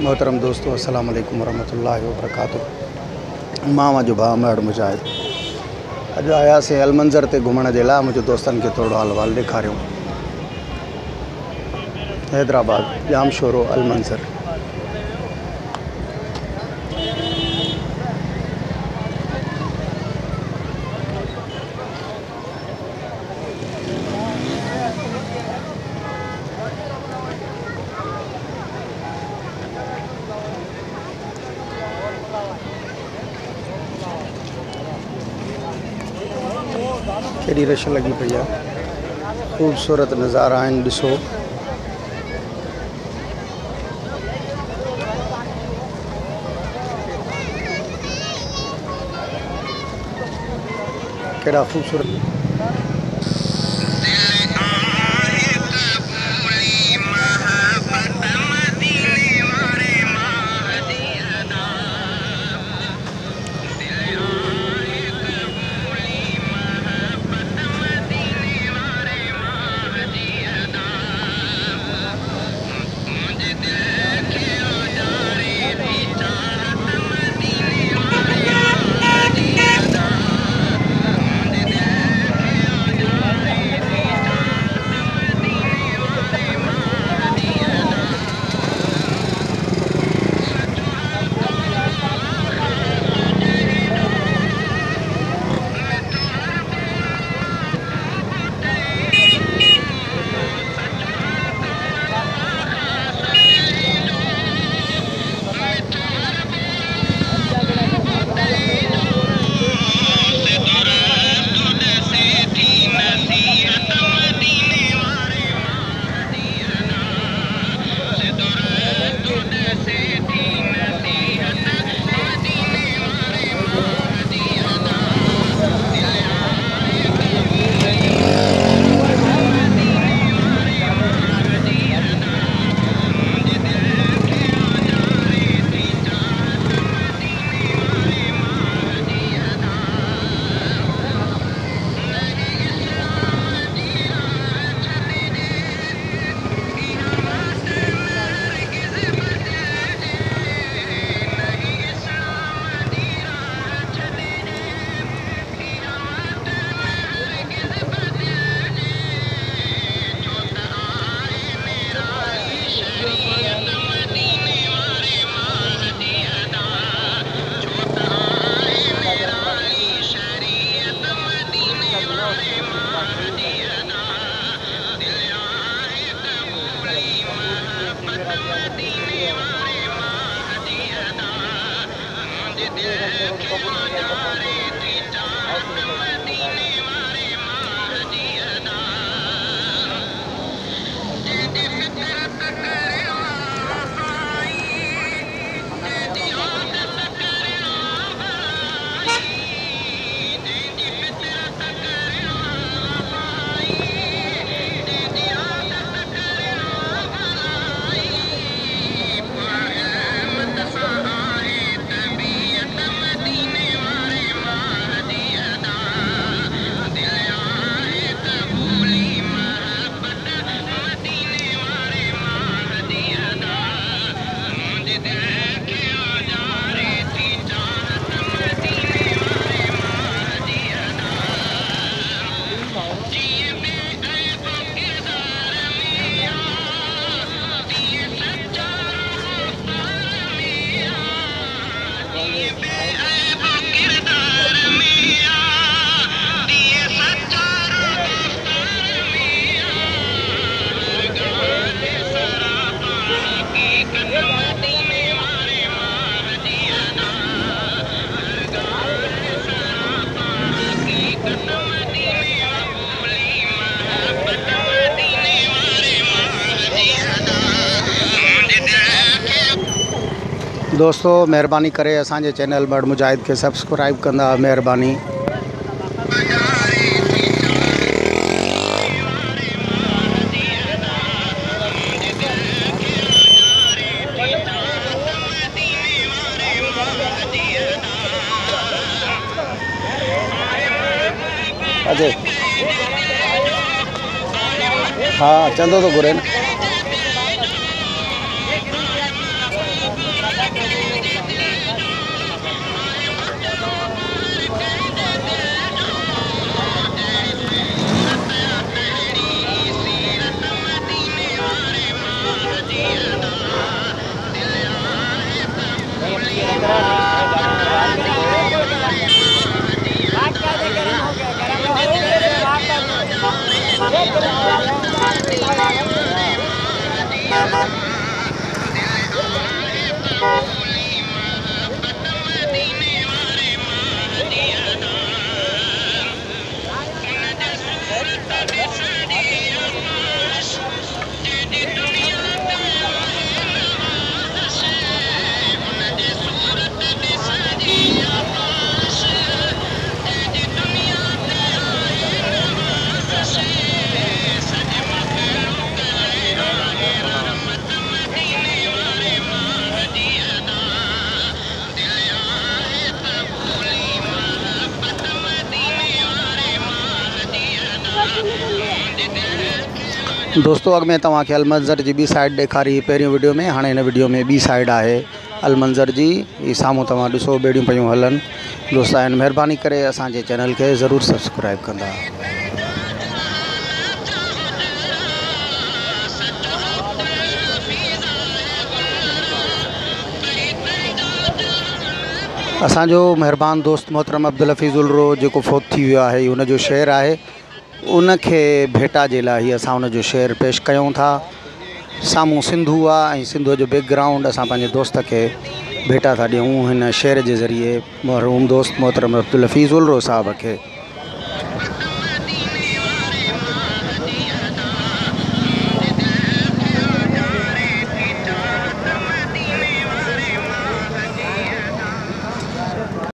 मोहतरम दोस्तों, अस्सलाम वालेकुम वरहमतुल्लाहि वबरकातुहू। मां जो भाउ मैड मुजाहिद अॼु आयासीं अलमंज़र ते घुमण जे लाइ। मुंहिंजे दोस्तनि खे थोरो हाल वाल ॾेखारियूं। हैदराबाद जाम शोरो अलमंज़र। केॾी रश लगी पई आहे। ख़ूबसूरत नज़ारा आहिनि, ॾिसो। केड़ा खूबसूरत। दोस्तों, मेहरबानी करे असांजे चैनल मैड मुजाहिद के सब्सक्राइब कंदा, मेहरबानी। अजय हाँ चंदो तो घुरे न। दोस्तों अॻ में तव्हांखे अलमंज़र जी ॿी साइड ॾेखारी पहिरियों वीडियो में, हाणे हिन वीडियो में ॿी साइड आहे अलमंज़र जी। ही साम्हूं तव्हां ॾिसो ॿेड़ियूं पियूं हलनि। दोस्त आहिनि, महिरबानी करे असांजे चैनल खे ज़रूरु सब्सक्राइब कंदा। असांजो महिरबान दोस्त मोहतरम अब्दुल हफ़ीज़ उलरो जेको फोत थी वियो आहे, उनजो शेर आहे, उनखे भेटा जे लाइ असां उनजो शेर पेश कयूं था। साम्हूं सिंधु आहे ऐं सिंधु जो बैकग्राउंड असां पंहिंजे दोस्त खे भेटा था ॾियूं हिन शेर जे ज़रिए मरहूम दोस्त मोहतरम अब्दुल हफ़ीज़ उलरो साहब खे।